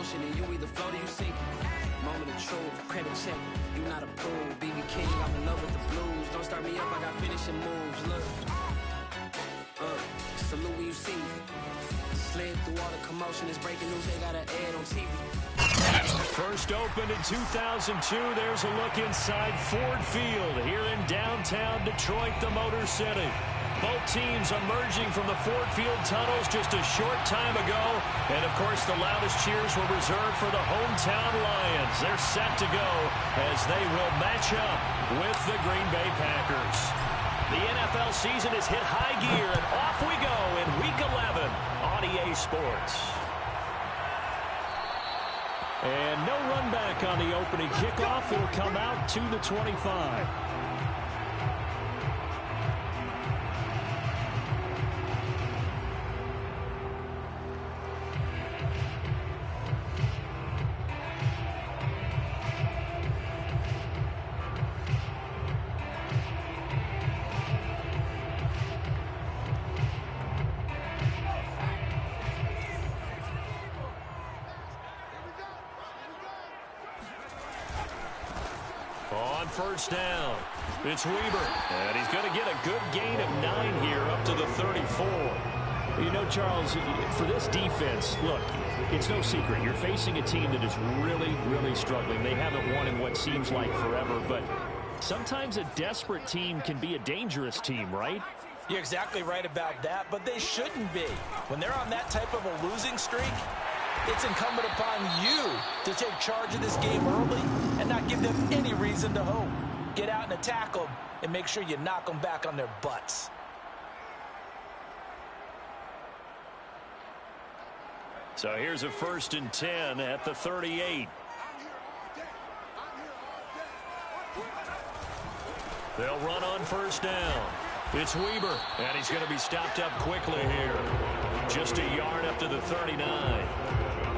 ocean and you either float or you sink. Moment of truth, credit check, you not approved. BB King, I'm in love with the blues. Don't start me up, I got finishing moves. Look, salute when you see me. Slid through all the commotion, it's breaking news, they got an ad on TV. First opened in 2002. There's a look inside Ford Field here in downtown Detroit, the Motor City. Both teams emerging from the Ford Field tunnels just a short time ago. And, of course, the loudest cheers were reserved for the hometown Lions. They're set to go as they will match up with the Green Bay Packers. The NFL season has hit high gear, and off we go in Week 11 on EA Sports. And no run back on the opening kickoff. It'll come out to the 25. On first down, it's Weber, and he's going to get a good gain of 9 here up to the 34. You know, Charles, for this defense, look, it's no secret. You're facing a team that is really, really struggling. They haven't won in what seems like forever, but sometimes a desperate team can be a dangerous team, right? You're exactly right about that, but they shouldn't be. When they're on that type of a losing streak, it's incumbent upon you to take charge of this game early and not give them any reason to hope. Get out and attack them and make sure you knock them back on their butts. So here's a 1st and 10 at the 38. They'll run on first down. It's Weber, and he's going to be stopped up quickly here. Just a yard up to the 39.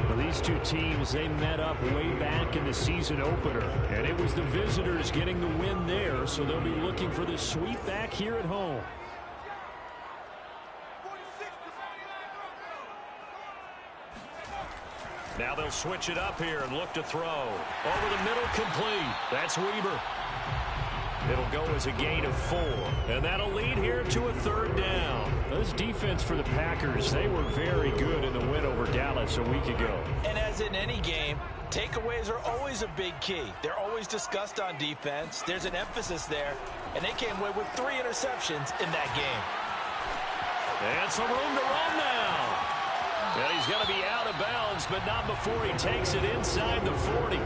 Well, these two teams, they met up way back in the season opener, and it was the visitors getting the win there, so they'll be looking for the sweep back here at home. Now they'll switch it up here and look to throw. Over the middle, complete. That's Weber. It'll go as a gain of 4, and that'll lead here to a 3rd down. This defense for the Packers, they were very good in the win over Dallas a week ago. And as in any game, takeaways are always a big key. They're always discussed on defense. There's an emphasis there, and they came away with 3 interceptions in that game. And some room to run now. And he's going to be out of bounds, but not before he takes it inside the 40.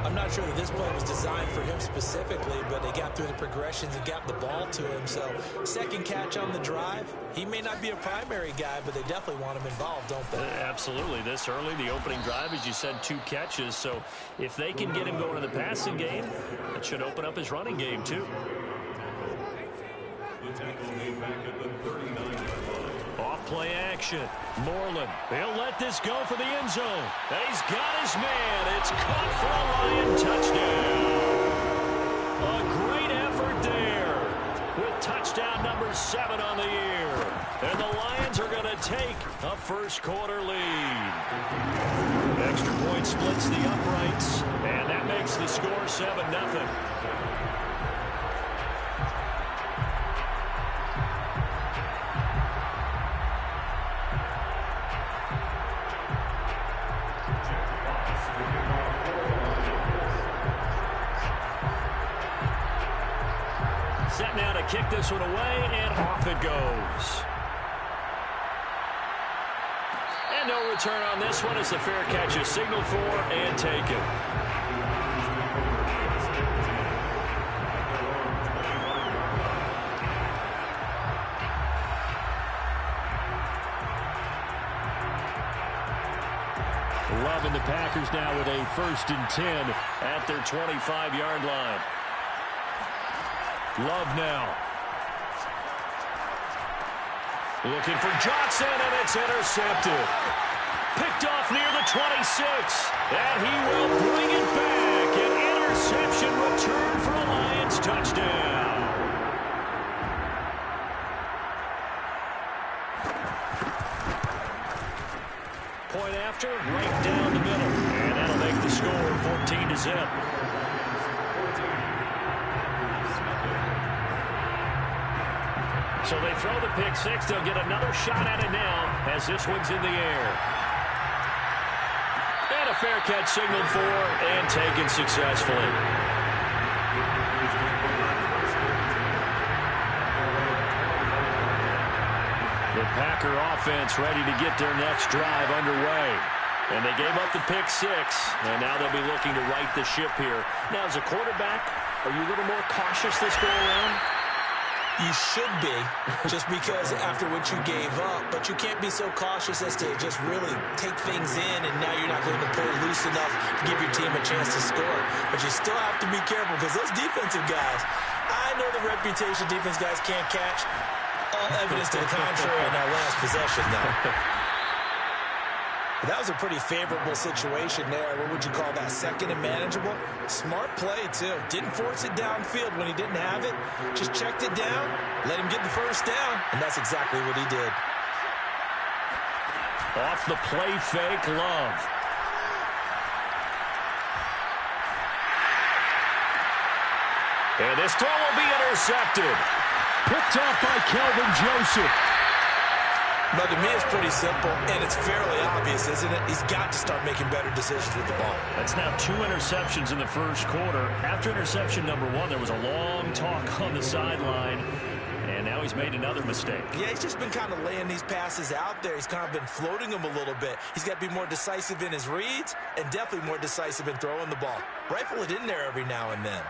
I'm not sure that this play was designed for him specifically, but they got through the progressions and got the ball to him. So, second catch on the drive. He may not be a primary guy, but they definitely want him involved, don't they? Absolutely. This early, the opening drive, as you said, 2 catches. So, if they can get him going in the passing game, that should open up his running game, too. Off play action. Moreland. He'll let this go for the end zone. And he's got his man. It's caught for a Lion touchdown. A great effort there with touchdown number 7 on the year. And the Lions are going to take a first-quarter lead. Extra point splits the uprights, and that makes the score 7-0. Set now to kick this one away, and off it goes. And no return on this one as the fair catch is signaled for and taken. Love and the Packers now with a 1st and 10 at their 25-yard line. Love now. Looking for Johnson, and it's intercepted. Picked off near the 26. And he will bring it back. An interception return for a Lions touchdown. Point after, right down the middle. And that'll make the score 14-0. So they throw the pick six. They'll get another shot at it now as this one's in the air. And a fair catch signaled for and taken successfully. The Packer offense ready to get their next drive underway. And they gave up the pick six, and now they'll be looking to right the ship here. Now, as a quarterback, are you a little more cautious this go around? You should be, just because after what you gave up. But you can't be so cautious as to just really take things in, and now you're not going to pull loose enough to give your team a chance to score. But you still have to be careful, because those defensive guys, I know the reputation defense guys can't catch. All evidence to the contrary in that last possession, though. That was a pretty favorable situation there. What would you call that? Second and manageable? Smart play, too. Didn't force it downfield when he didn't have it. Just checked it down, let him get the first down, and that's exactly what he did. Off the play fake, Love. And this throw will be intercepted. Picked off by Kelvin Joseph. But to me, it's pretty simple, and it's fairly obvious, isn't it? He's got to start making better decisions with the ball. That's now 2 interceptions in the first quarter. After interception number 1, there was a long talk on the sideline, and now he's made another mistake. Yeah, he's just been kind of laying these passes out there. He's kind of been floating them a little bit. He's got to be more decisive in his reads and definitely more decisive in throwing the ball. Rifle it in there every now and then.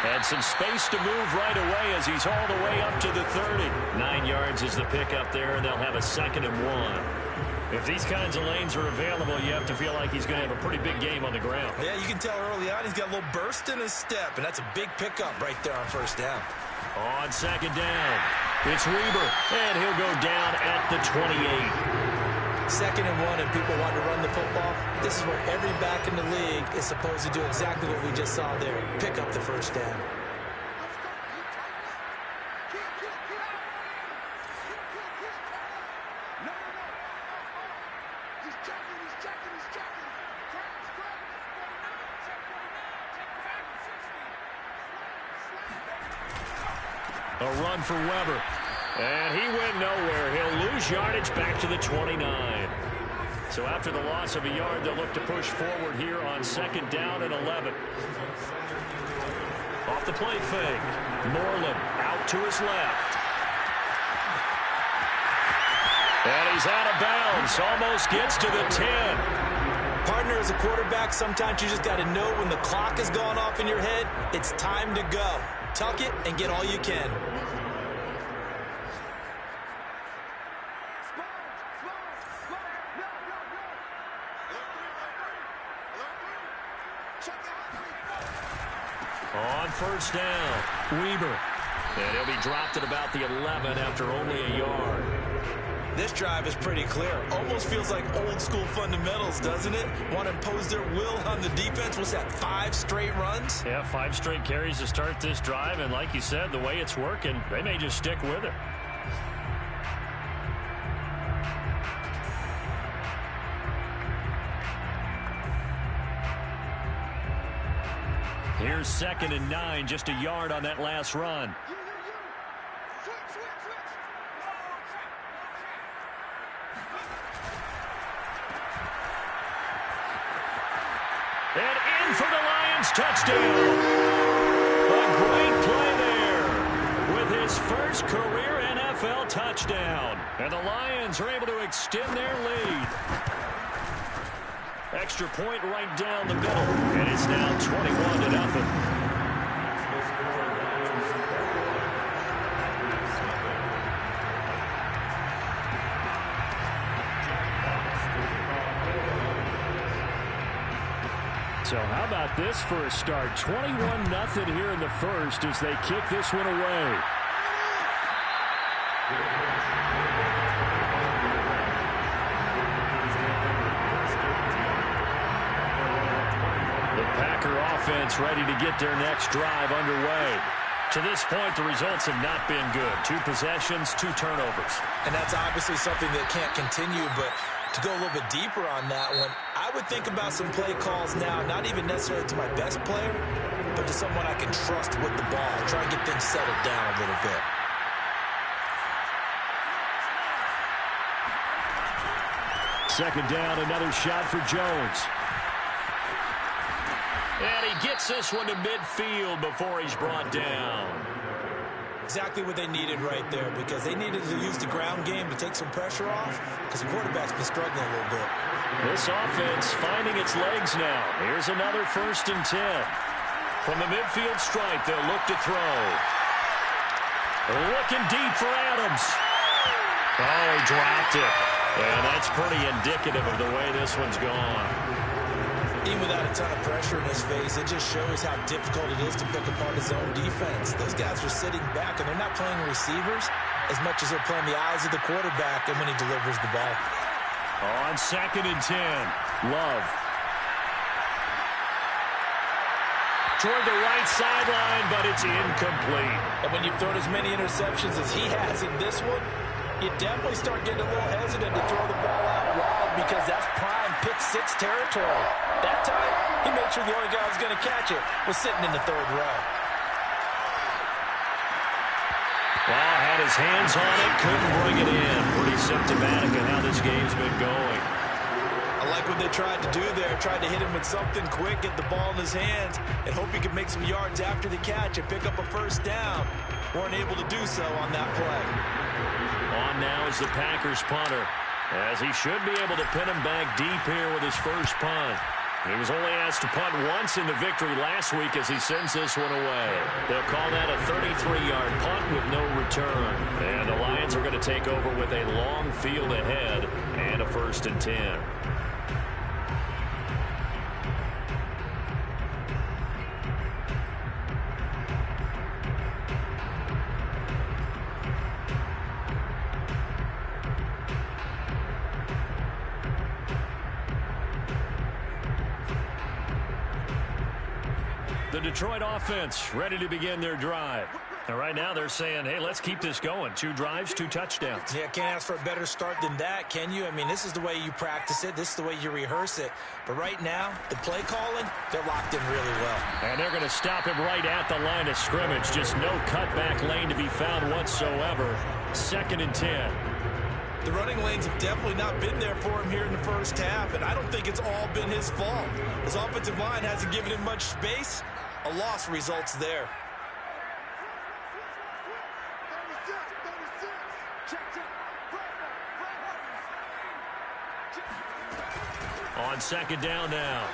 And some space to move right away as he's all the way up to the 30. 9 yards is the pickup there, and they'll have a 2nd and 1. If these kinds of lanes are available, you have to feel like he's going to have a pretty big game on the ground. Yeah, you can tell early on he's got a little burst in his step, and that's a big pickup right there on first down. On 2nd down, it's Weber, and he'll go down at the 28. 2nd and 1, and people want to run the football. This is where every back in the league is supposed to do exactly what we just saw there. Pick up the first down. A run for Weber. And he went nowhere. He'll lose yardage back to the 29. So after the loss of a yard, they'll look to push forward here on 2nd down and 11. Off the play fake. Moreland out to his left. And he's out of bounds. Almost gets to the 10. Partner, as a quarterback, sometimes you just got to know when the clock has gone off in your head, it's time to go. Tuck it and get all you can. On first down, Weber. And he'll be dropped at about the 11 after only a yard. This drive is pretty clear. Almost feels like old school fundamentals, doesn't it? Want to impose their will on the defense. What's that, 5 straight runs? Yeah, 5 straight carries to start this drive. And like you said, the way it's working, they may just stick with it. Here's 2nd and 9, just a yard on that last run. And in for the Lions touchdown. A great play there with his first career NFL touchdown. And the Lions are able to extend their lead. Extra point right down the middle. And it's now 21-0. So how about this for a start? 21-0 here in the first as they kick this one away. The Packer offense ready to get their next drive underway. To this point, the results have not been good. 2 possessions, 2 turnovers. And that's obviously something that can't continue, but to go a little bit deeper on that one, I would think about some play calls now, not even necessarily to my best player, but to someone I can trust with the ball. Try and get things settled down a little bit. Second down, another shot for Jones. And he gets this one to midfield before he's brought down. Exactly what they needed right there, because they needed to use the ground game to take some pressure off, because the quarterback's been struggling a little bit. This offense finding its legs now. Here's another 1st and 10. From the midfield stripe, they'll look to throw. Looking deep for Adams. Oh, he dropped it. And that's pretty indicative of the way this one's gone. Even without a ton of pressure in his face, it just shows how difficult it is to pick apart his own defense. Those guys are sitting back, and they're not playing receivers as much as they're playing the eyes of the quarterback and when he delivers the ball. On 2nd and 10, Love. Toward the right sideline, but it's incomplete. And when you've thrown as many interceptions as he has in this one, you definitely start getting a little hesitant to throw the ball out wide, because that's prime pick-6 territory. That time, he made sure the only guy who was going to catch it was sitting in the 3rd row. Well, had his hands on it, couldn't bring it in. Pretty symptomatic of how this game's been going. I like what they tried to do there. Tried to hit him with something quick, get the ball in his hands, and hope he could make some yards after the catch and pick up a 1st down. Weren't able to do so on that play. On now is the Packers punter, as he should be able to pin him back deep here with his first punt. He was only asked to punt once in the victory last week as he sends this one away. They'll call that a 33-yard punt with no return. And the Lions are going to take over with a long field ahead and a 1st and 10. The Detroit offense ready to begin their drive. And right now they're saying, hey, let's keep this going. 2 drives, 2 touchdowns. Yeah, can't ask for a better start than that, can you? I mean, this is the way you practice it. This is the way you rehearse it. But right now, the play calling, they're locked in really well. And they're going to stop him right at the line of scrimmage. Just no cutback lane to be found whatsoever. 2nd and 10. The running lanes have definitely not been there for him here in the first half, and I don't think it's all been his fault. His offensive line hasn't given him much space. A loss results there. On 2nd down now,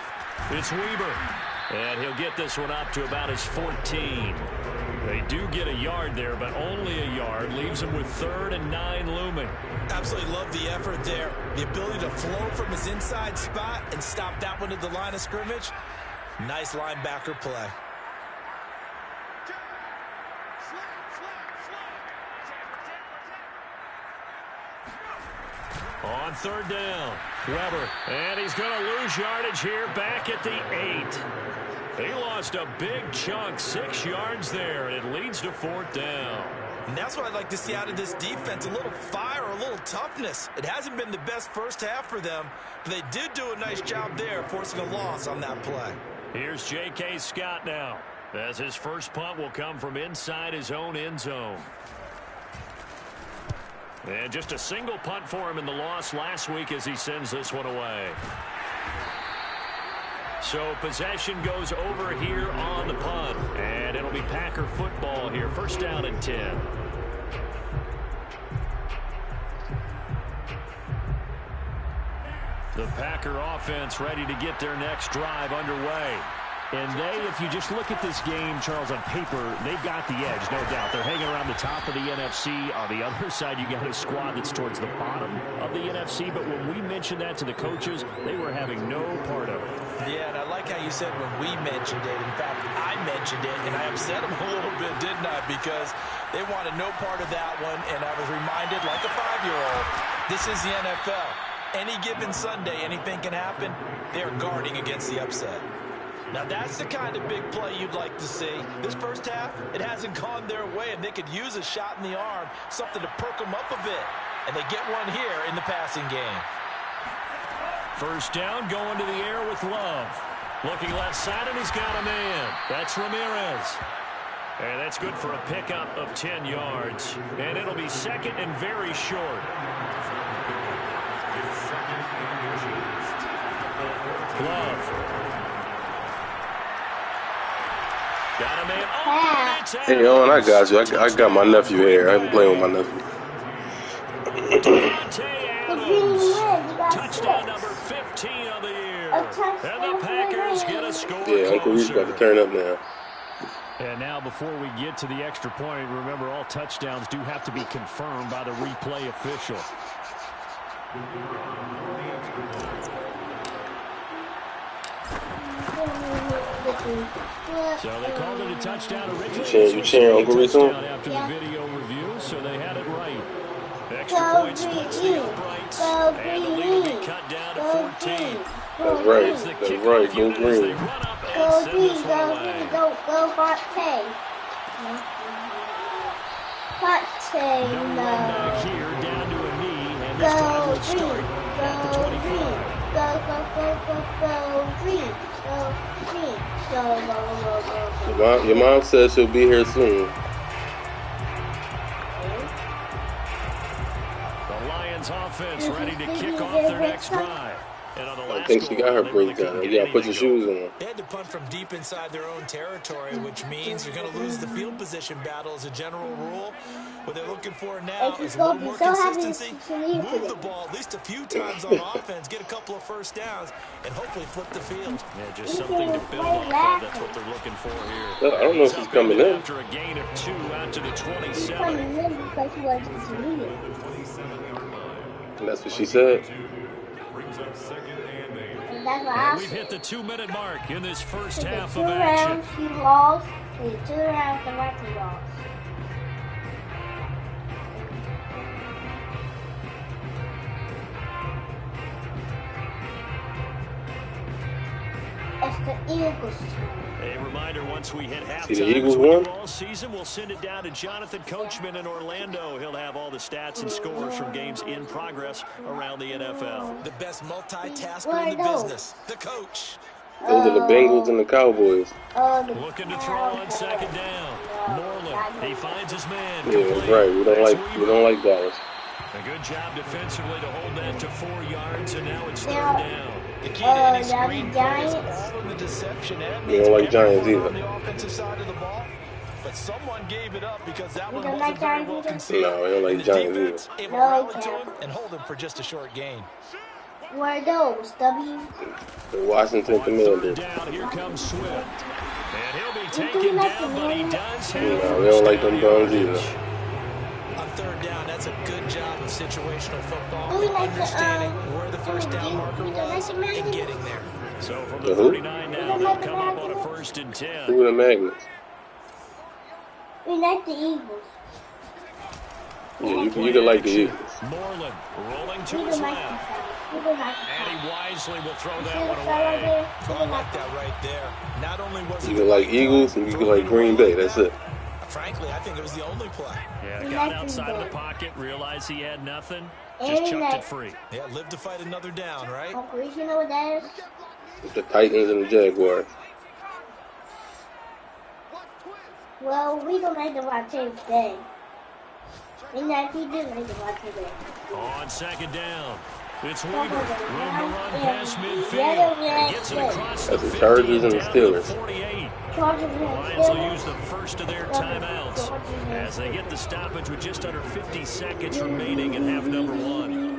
it's Weber. And he'll get this one up to about his 14. They do get a yard there, but only a yard. Leaves him with 3rd and 9 looming. Absolutely love the effort there. The ability to flow from his inside spot and stop that one at the line of scrimmage. Nice linebacker play. On 3rd down, Weber. And he's going to lose yardage here back at the 8. He lost a big chunk, 6 yards there, and it leads to 4th down. And that's what I'd like to see out of this defense, a little fire, a little toughness. It hasn't been the best first half for them, but they did do a nice job there, forcing a loss on that play. Here's J.K. Scott now, as his first punt will come from inside his own end zone. And just a single punt for him in the loss last week as he sends this one away. So possession goes over here on the punt. And it'll be Packer football here. 1st down and 10. The Packer offense ready to get their next drive underway. And they, if you just look at this game, Charles, on paper, they've got the edge, no doubt. They're hanging around the top of the NFC. On the other side, you got a squad that's towards the bottom of the NFC. But when we mentioned that to the coaches, they were having no part of it. Yeah, and I like how you said when we mentioned it. In fact, I mentioned it, and I upset them a little bit, didn't I? Because they wanted no part of that one, and I was reminded, like a 5-year-old, this is the NFL. Any given Sunday, anything can happen. They're guarding against the upset. Now that's the kind of big play you'd like to see. This first half, it hasn't gone their way, and they could use a shot in the arm, something to perk them up a bit. And they get one here in the passing game. First down, going to the air with Love. Looking left side, and he's got a man. That's Ramirez. And that's good for a pickup of 10 yards. And it'll be second and very short. Love. Got a man. Oh, hey, Owen, I got you. I got my nephew here. I've been playing with my nephew. Touchdown number 15 of the year. And the Packers get a score. Yeah, Uncle Reese got to turn up now. And now before we get to the extra point, remember all touchdowns do have to be confirmed by the replay official. So they called it a touchdown originally. You cheering Uncle Reese on? After the video review, so they had it right. Extra point splits the uprights, and the lead will be cut down to 14. That's right. That's right. Go green. Go green. Go Barte. Barte. No run back here, down to a knee, and this drive will start at the 25. Go green. Go green. Go. Your mom says she'll be here soon. The Lions offense ready to kick off their next drive. And on the last I think she got her breakdown. You got to put your shoes on. They had to punt from deep inside their own territory, which means you're going to lose the field position battle as a general rule. What they're looking for now is a little more consistency. Move the ball at least a few times on offense, get a couple of first downs, and hopefully flip the field. Yeah, just something to build off of. That's what they're looking for here. I don't know if she's coming in. After a gain of 2 out to the 27. And that's what she said. And we've hit the 2-minute mark in this first half of 2 action. rounds, she lost. 2 rounds, the right lost. It's the Eagles' turn. A reminder, once we hit halftime, See the Eagles won? all season, we'll send it down to Jonathan Coachman in Orlando. He'll have all the stats and scores from games in progress around the NFL. The best multitasker in the business, the coach. Those are the Bengals and the Cowboys. Looking to throw on second down. Moreland, he finds his man. Yeah, that's right. We don't like Dallas. A good job defensively to hold that to 4 yards, and now it's 3rd down. The key to any screen play is all in the deception. And We don't like Giants either. on the offensive side of the ball, but someone gave it up because that one wasn't very well conceived. No, we don't like The Giants defense either. able to rally to him and hold him for just a short gain. Where are those? W? The Washington Commanders. Down, here comes Swift. And he'll be taken down, but he does have No, we don't like them Browns either. On 3rd down, that's a good job of situational football, We like the, understanding where the first down marker was and getting there. So from The the who? 39 now, they'll come up on a 1st and 10. Who are the Magnets? We like the Eagles. Yeah, you can like the Eagles. Moreland rolling to We his don't like left. the we don't like And he wisely will throw the that one right away. there. Oh, I like that right there. Not only was You it can like Eagles and you can like Green Bay. That's it. frankly, I think it was the only play. Yeah, We got like outside of Green the pocket, realized he had nothing, And just we chucked like- it free. Yeah, live to fight another down, right? Uncle Reese, you know what that is? The Titans and the Jaguars. Well, we don't like the watch today. We like we do like the watch today. On 2nd down, it's Weaver. Room to run past Yeah, midfield. And gets it across the That's the 50 Chargers and the down to the Steelers. 48. Chargers The and Lions will Steelers. use the first of their timeouts as they get the stoppage with just under 50 seconds remaining in half number 1.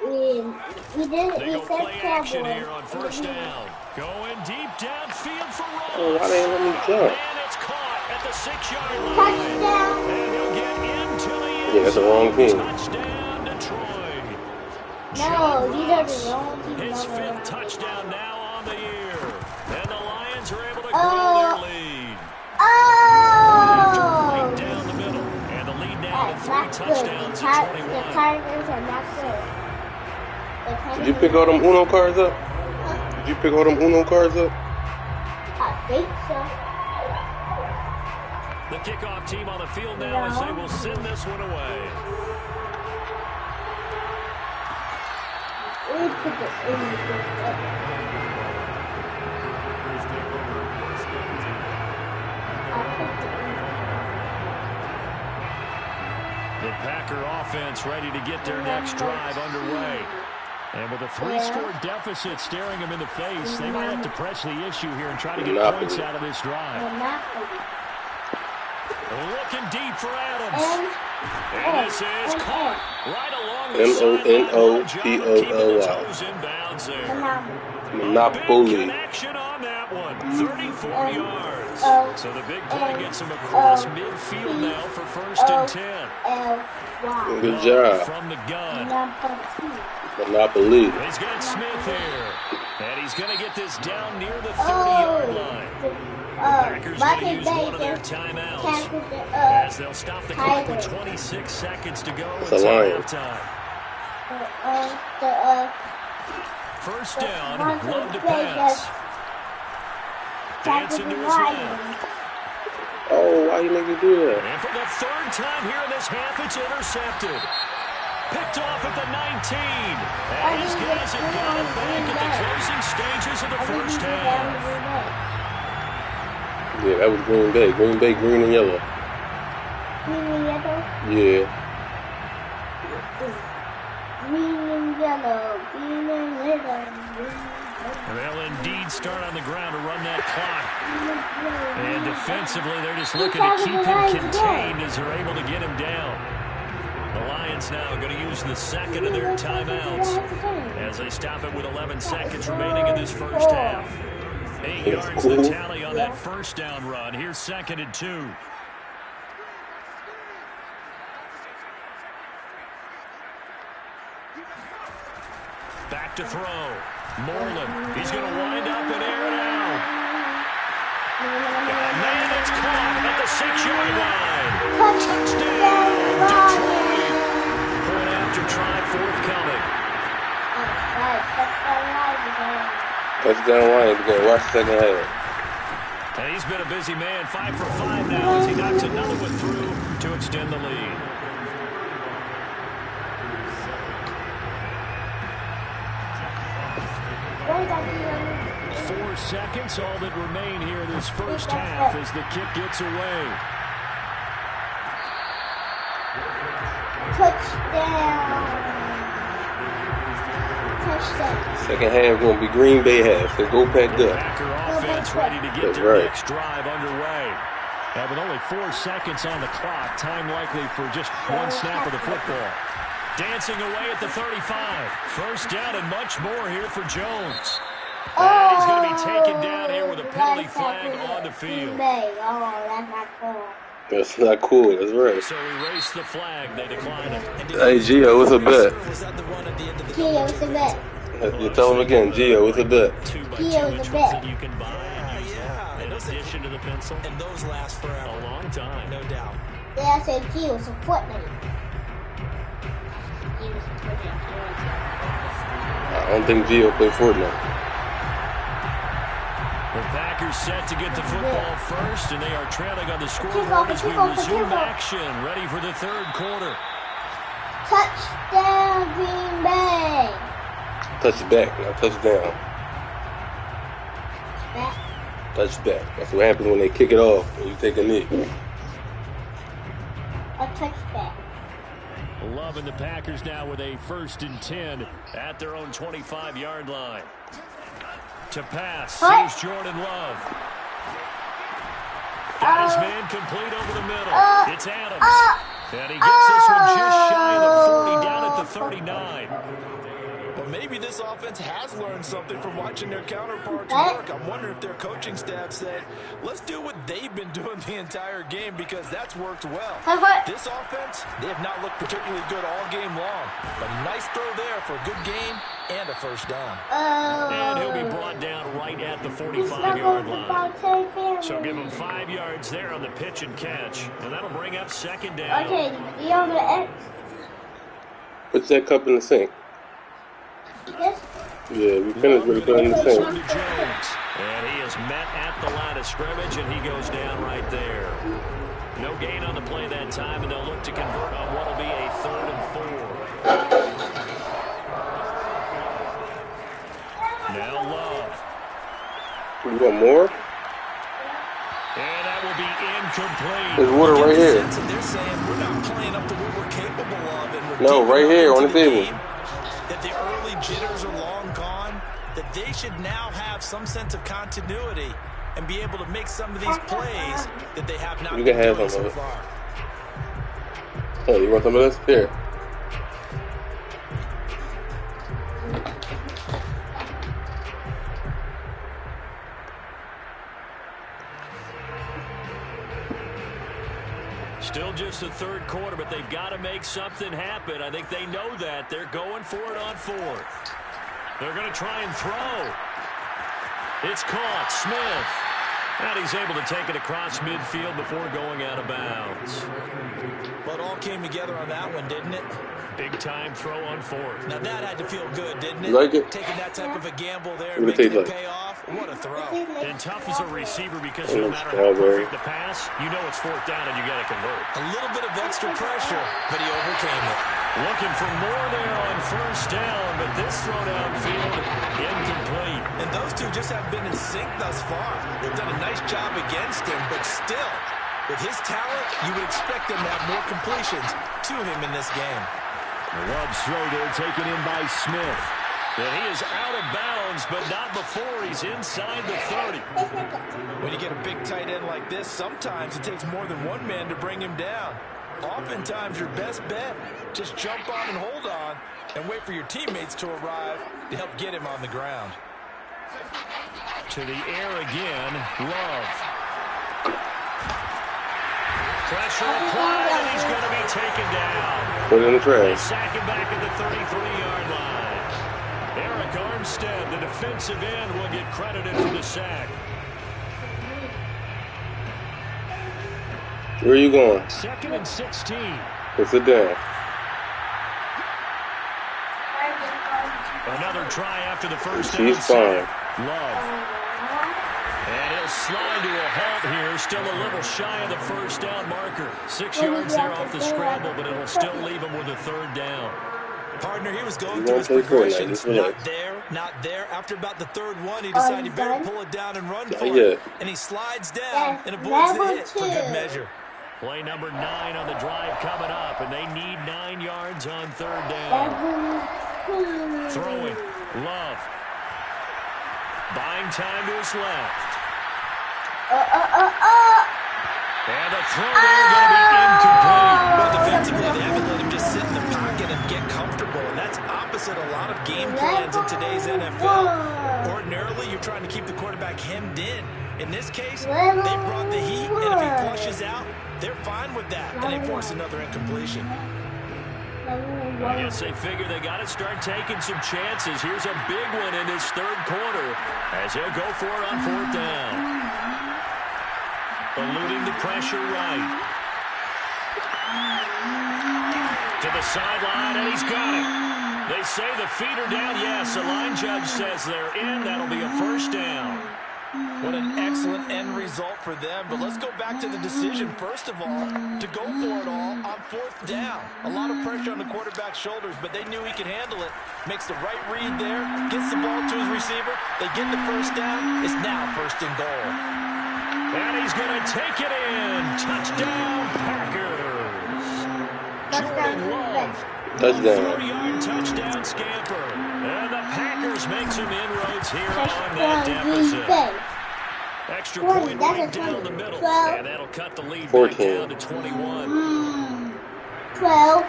We did They it. go We play said action Cowboys. here on 1st down. Going deep downfield for Ross. Oh, why they ain't let me jump? And it's caught at the 6-yard line. Touchdown. And he'll get into the end Yeah, that's the wrong zone. team. Touchdown, Detroit. No, these are the wrong team. His No, no, 5th no. touchdown now on the year. And the Lions are able to grow Oh. their lead. Oh! Right down the middle. And the lead now to 3 That's good. touchdowns The at 21. Tigers are not good. Did you pick all them Uno cards up? Did you pick all them Uno cards up? I think so. The kickoff team on the field now as they will send this one away. We put the The Packer offense ready to get their next drive underway. And with a 3-score deficit staring them in the face, they might have to press the issue here and try to get points out of this drive. Looking deep for Adams. And this is caught right along the sideline. Monopoly. Connection on that one. 34 yards. So the big play gets him across midfield now for 1st and 10. Good job. From the gun. Monopoly. He's got Smith here. And he's going to get this down near the 30-yard line. Packers going to use one of their timeouts as they'll stop the clock with 26 seconds to go until halftime. First down, love to pass. Dancing to his left. Oh, why you make me do that? And for the 3rd time here in this half, it's intercepted. Picked off at the 19. And these guys have got it back at the closing stages of the first half. Yeah, that was Green Bay. Green Bay, green and yellow. Green and yellow? Yeah. Green and yellow. Green and yellow. And they'll indeed start on the ground to run that clock. And defensively, they're just looking to keep him contained as they're able to get him down. The Lions now going to use the second of their timeouts as they stop it with 11 seconds remaining in this first half. 8 yards the tally on that first down run. Here's 2nd and 2. Back to throw. Moreland. He's going to wind up and air it out. And man, it's caught at the 6-yard line. Touchdown, Detroit. Point after try forthcoming. Touchdown Lions again. Watch the second half. And he's been a busy man. 5 for 5 now as he knocks another one through to extend the lead. Four seconds, all that remain here this first half as the kick gets away. Touchdown. Second half going to be Green Bay half. So go pack up. Packer offense ready to get their next drive underway. And with only 4 seconds on the clock, time likely for just one snap of the football. Dancing away at the 35. First down and much more here for Jones. And he's going to be taken down here with a penalty flag on the field. That's not cool. That's right. So erase the flag. They decline it. Hey, Gio, what's a bet? Gio, what's a bet? You tell him again, Gio, what's a bet? 2x2 inches that you can buy. In addition to the pencil. And those last forever. A long time. No doubt. Yeah, I said Gio, so Fortnite. I don't think Gio play Fortnite. The Packers set to get the football first, and they are trailing on the scoreboard as we resume action, ready for the 3rd quarter. Touchdown, Green Bay. Touchback, not touchdown. Touchback. That's what happens when they kick it off and you take a knee. A touchback. Loving the Packers now with a 1st and 10 at their own 25-yard line. To pass, here's Jordan Love. Got his man complete over the middle. It's Adams. And he gets this one just shy of the 40, down at the 39. But maybe this offense has learned something from watching their counterparts work. I'm wondering if their coaching staff said, let's do what they've been doing the entire game because that's worked well. This offense, they have not looked particularly good all game long. But nice throw there for a good gain and a first down. And he'll be brought down right at the 45-yard line. So give him 5 yards there on the pitch and catch. And that'll bring up 2nd down. Okay, you over the X? Put that cup in the sink. Yes. Yeah, we finished with it in the same. And he is met at the line of scrimmage, and he goes down right there. No gain on the play that time, and they'll look to convert on what will be a 3rd and 4. Now Love. We want more? And that will be incomplete. There's water right here. They're saying we're not playing up to what we're capable of. And we're no, right here on the table. That the early jitters are long gone. That they should now have some sense of continuity and be able to make some of these plays that they have not been doing so far. Hey, you want some of this? Here. Still just the 3rd quarter, but they've got to make something happen. I think they know that. They're going for it on 4th. They're going to try and throw. It's caught. Smith. And he's able to take it across midfield before going out of bounds. Well, it all came together on that one, didn't it? Big-time throw on 4th. Now, that had to feel good, didn't it? You like it? Taking that type of a gamble there and making it pay off. What a throw. And tough as a receiver because no matter how perfect the pass, you know it's 4th down and you got to convert. A little bit of extra pressure, but he overcame it. Looking for more there on 1st down, but this throw downfield incomplete. And those two just haven't been in sync thus far. They've done a nice job against him, but still, with his talent, you would expect them to have more completions to him in this game. Love's throw there taken in by Smith. And he is out of bounds, but not before he's inside the 30. When you get a big tight end like this, sometimes it takes more than one man to bring him down. Oftentimes, your best bet, just jump on and hold on and wait for your teammates to arrive to help get him on the ground. To the air again, Love. Pressure applied, and he's going to be taken down. Put it in the trash. Sack him back at the 33-yard line. Eric Armstead, the defensive end, will get credited for the sack. Where are you going? 2nd and 16. Go sit down. Another try after the first down. He's fine. Love. And he'll slide to a halt here. Still a little shy of the 1st down marker. 6 yards there off the scramble, but it'll still leave him with a 3rd down. Partner, he was going through his progressions. Not there, not there. After about the 3rd one, he decided he better pull it down and run for it. And he slides down and avoids the hit for good measure. Play number 9 on the drive coming up, and they need 9 yards on 3rd down. Throwing. Love. Buying time to his left. And the throw there going to be incomplete. Well, defensively, they haven't let him just sit in the pocket and get comfortable, and that's opposite a lot of game plans in today's NFL. Ordinarily, you're trying to keep the quarterback hemmed in. In this case, they brought the heat, and if he flushes out, they're fine with that, and they force another incompletion. I guess they figure they got to start taking some chances. Here's a big one in this 3rd quarter as he'll go for it on 4th down. Eluding the pressure right. To the sideline, and he's got it. They say the feet are down. Yes, the line judge says they're in. That'll be a 1st down. What an excellent end result for them. But let's go back to the decision, first of all, to go for it all on 4th down. A lot of pressure on the quarterback's shoulders, but they knew he could handle it. Makes the right read there, gets the ball to his receiver. They get the 1st down. It's now 1st and goal. And he's going to take it in. Touchdown, Packers. Jordan Love. Touchdown. 4-yard touchdown scamper. And the Packers make some inroads here on that deficit. Extra point right down the middle. And that'll cut the lead back down to 21. 12.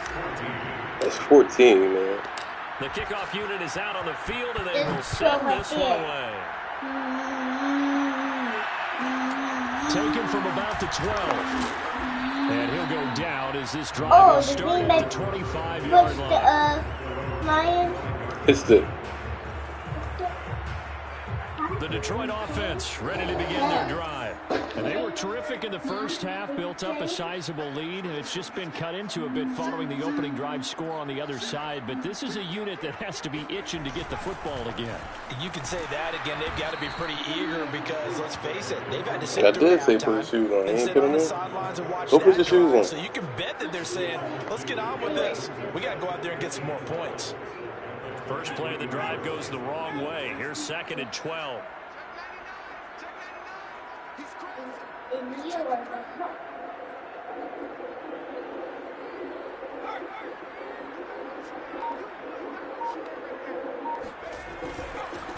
That's 14, man. The kickoff unit is out on the field, and they will send this one away. Taken from about the 12. And he'll go down as this drive will start at the 25-yard line. It's the The Detroit offense ready to begin their drive. And they were terrific in the first half, built up a sizable lead. It's just been cut into a bit following the opening drive score on the other side. But this is a unit that has to be itching to get the football again. You can say that again. They've got to be pretty eager because, let's face it, they've had to sit through halftime and sit on the sidelines and watch that drive. So you can bet that they're saying, let's get on with this. We got to go out there and get some more points. First play of the drive goes the wrong way. Here's 2nd and 12.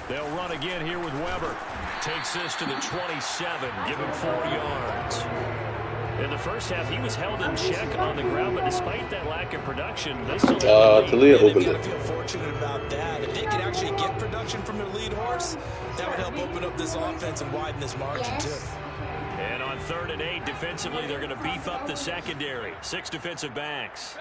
They'll run again here with Weber. Takes this to the 27. Give him 4 yards. In the first half, he was held in check on the ground, but despite that lack of production, they still Talia opened it. I feel fortunate about that. If they could actually get production from their lead horse, that would help open up this offense and widen this margin too. And on 3rd and 8, defensively, they're going to beef up the secondary. 6 defensive backs.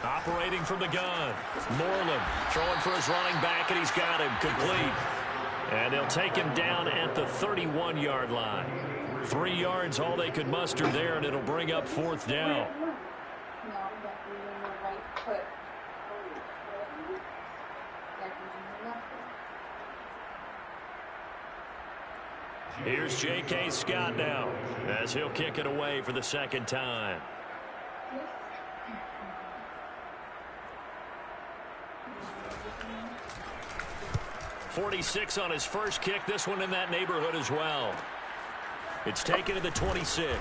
Operating from the gun. Moreland throwing for his running back, and he's got him complete. And they'll take him down at the 31-yard line. 3 yards, all they could muster there, and it'll bring up 4th down. Here's J.K. Scott now, as he'll kick it away for the 2nd time. .46 on his first kick. This one in that neighborhood as well. It's taken to the 26.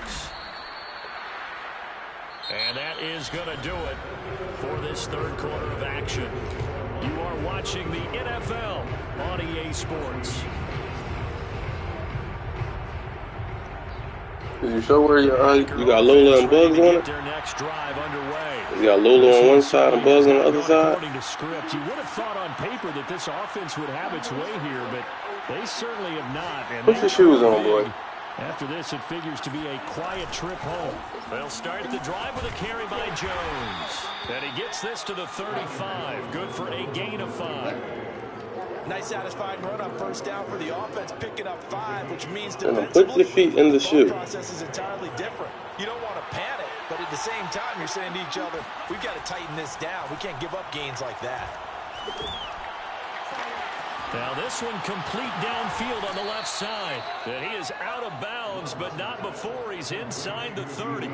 And that is going to do it for this 3rd quarter of action. You are watching the NFL on EA Sports. Did you show where you got Lola and Bugs on it? Their next drive underway. You got Lola on one side and Bugs on the other side. According to script, you would have thought on paper that this offense would have its way here, but they certainly have not. And put your shoes on, boy. After this, it figures to be a quiet trip home. They'll start the drive with a carry by Jones. And he gets this to the 35. Good for a gain of 5. Nice satisfying run on 1st down for the offense, picking up 5, which means defensively, put your feet in the shoe. The process is entirely different. You don't want to panic, but at the same time, you're saying to each other, we've got to tighten this down. We can't give up gains like that. Now this one complete downfield on the left side. And he is out of bounds, but not before he's inside the 30.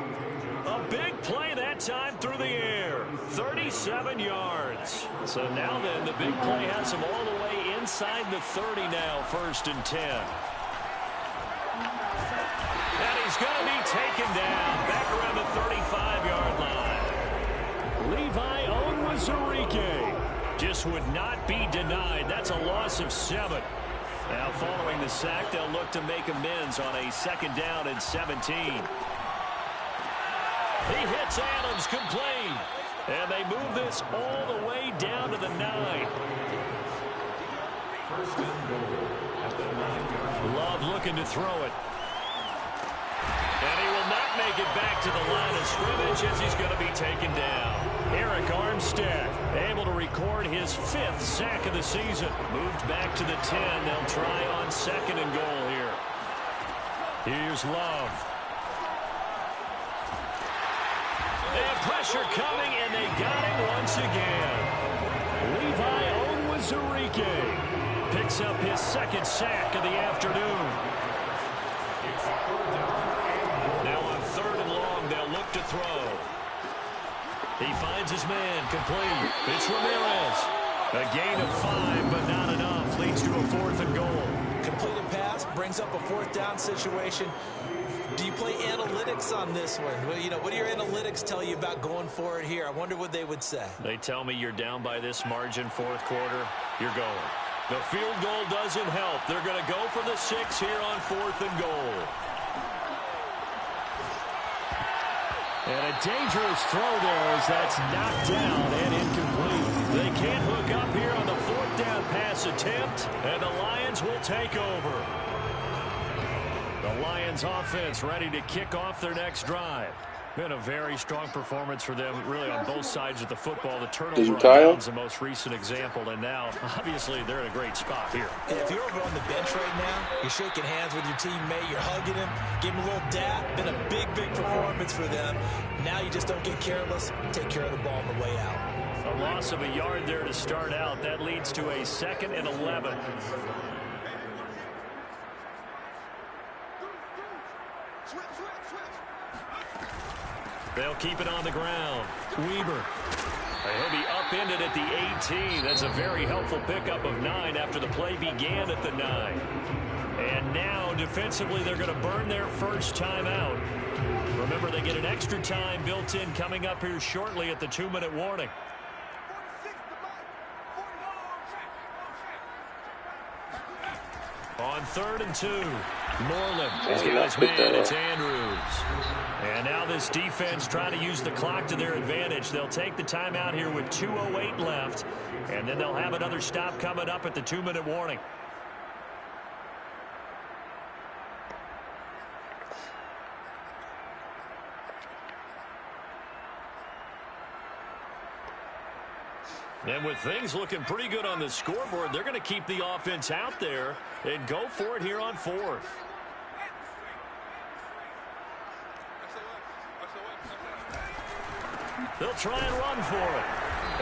A big play that time through the air. 37 yards. So now then, the big play has him all the way inside the 30 now, 1st and 10. And he's going to be taken down back around the 35-yard line. Levi Onwuzurike just would not be denied. That's a loss of 7. Now following the sack, they'll look to make amends on a 2nd down and 17. He hits Adams complete. And they move this all the way down to the 9. Love looking to throw it. And he will not make it back to the line of scrimmage as he's going to be taken down. Eric Armstead able to record his 5th sack of the season. Moved back to the 10. They'll try on 2nd and goal here. Here's Love. They have pressure coming, and they got him once again. Levi Onwuzurike picks up his 2nd sack of the afternoon. Now on 3rd and long, they'll look to throw. He finds his man, complete. It's Ramirez. A gain of 5, but not enough. Leads to a 4th and goal. Completed pass brings up a 4th down situation. Do you play analytics on this one? Well, you know, what do your analytics tell you about going for it here? I wonder what they would say. They tell me you're down by this margin 4th quarter, you're going. The field goal doesn't help. They're going to go for the 6 here on 4th and goal. And a dangerous throw there as that's knocked down and incomplete. They can't hook up here on the 4th down pass attempt, and the Lions will take over. The Lions offense ready to kick off their next drive. Been a very strong performance for them, really, on both sides of the football. The Did you turnover tie on him? downs the most recent example, and now, obviously, they're in a great spot here. If you're over on the bench right now, you're shaking hands with your teammate, you're hugging him, giving him a little dap. Been a big, big performance for them. Now you just don't get careless. Take care of the ball on the way out. A loss of a yard there to start out. That leads to a 2nd and 11. They'll keep it on the ground. Weber. He'll be upended at the 18. That's a very helpful pickup of 9 after the play began at the 9. And now, defensively, they're going to burn their first time out. Remember, they get an extra time built in coming up here shortly at the 2-minute warning. On 3rd and 2, Moreland. He's got his man. It's Andrews. And now this defense trying to use the clock to their advantage. They'll take the timeout here with 2:08 left, and then they'll have another stop coming up at the 2-minute warning. And with things looking pretty good on the scoreboard, they're going to keep the offense out there and go for it here on 4th. They'll try and run for it.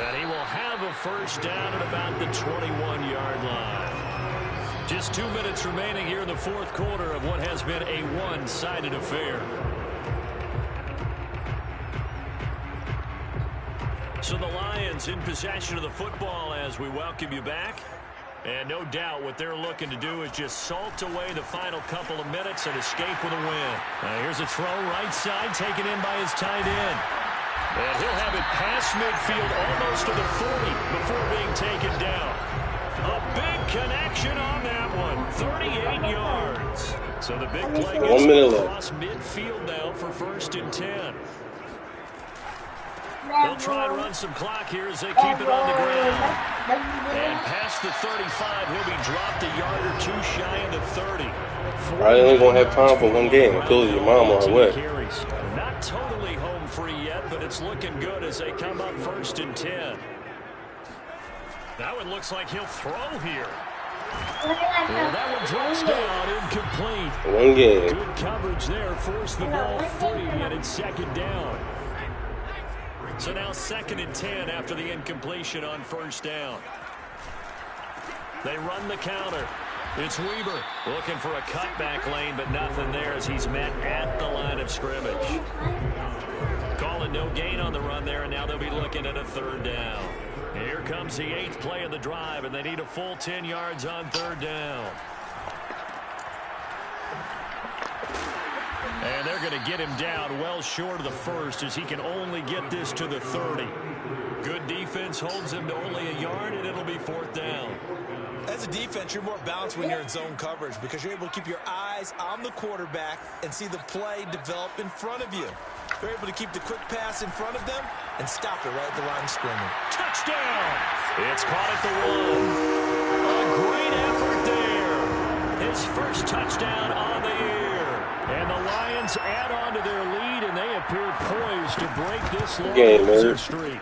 And he will have a first down at about the 21-yard line. Just 2 minutes remaining here in the 4th quarter of what has been a one-sided affair. So the Lions in possession of the football as we welcome you back. And no doubt what they're looking to do is just salt away the final couple of minutes and escape with a win. Here's a throw right side taken in by his tight end. And he'll have it past midfield almost to the 40 before being taken down. A big connection on that one. 38 yards. So the big play gets across midfield now for 1st and 10. They'll try and run some clock here as they keep it on the ground. And past the 35, he'll be dropped a yard or 2 shy of the 30. I ain't going to have time for one game. I told your mom on her way. Not totally home free yet, but it's looking good as they come up 1st and 10. That one looks like he'll throw here. Well, that one drops down, incomplete. One game. Good coverage there, forced the ball free, and it's 2nd down. So now 2nd and 10 after the incompletion on 1st down. They run the counter. It's Weber looking for a cutback lane, but nothing there as he's met at the line of scrimmage. Calling no gain on the run there, and now they'll be looking at a 3rd down. Here comes the 8th play of the drive, and they need a full 10 yards on 3rd down. And they're going to get him down well short of the 1st as he can only get this to the 30. Good defense holds him to only a yard, and it'll be 4th down. As a defense, you're more balanced when you're in zone coverage because you're able to keep your eyes on the quarterback and see the play develop in front of you. You're able to keep the quick pass in front of them and stop it right at the line of scrimmage. Touchdown! It's caught at the 1. A great effort there. His first touchdown on the year. And the Lions add on to their lead, and they appear poised to break this long losing streak.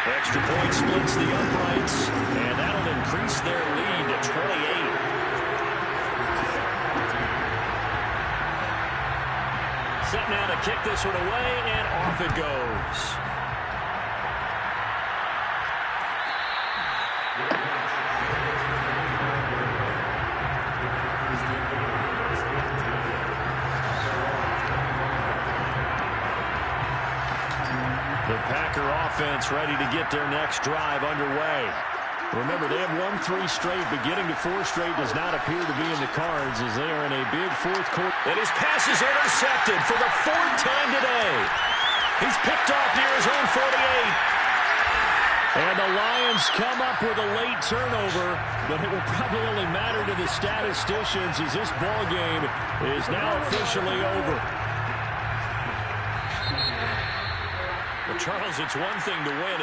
Extra point splits the uprights, and that'll increase their lead to 28. Set now to kick this one away, and off it goes. The Packer offense ready to get their next drive underway. Remember, they have won 3 straight, but getting to 4 straight does not appear to be in the cards as they are in a big 4th quarter. And his pass is intercepted for the 4th time today. He's picked off near his own 48. And the Lions come up with a late turnover, but it will probably only matter to the statisticians as this ball game is now officially over. Well, Charles, it's one thing to win.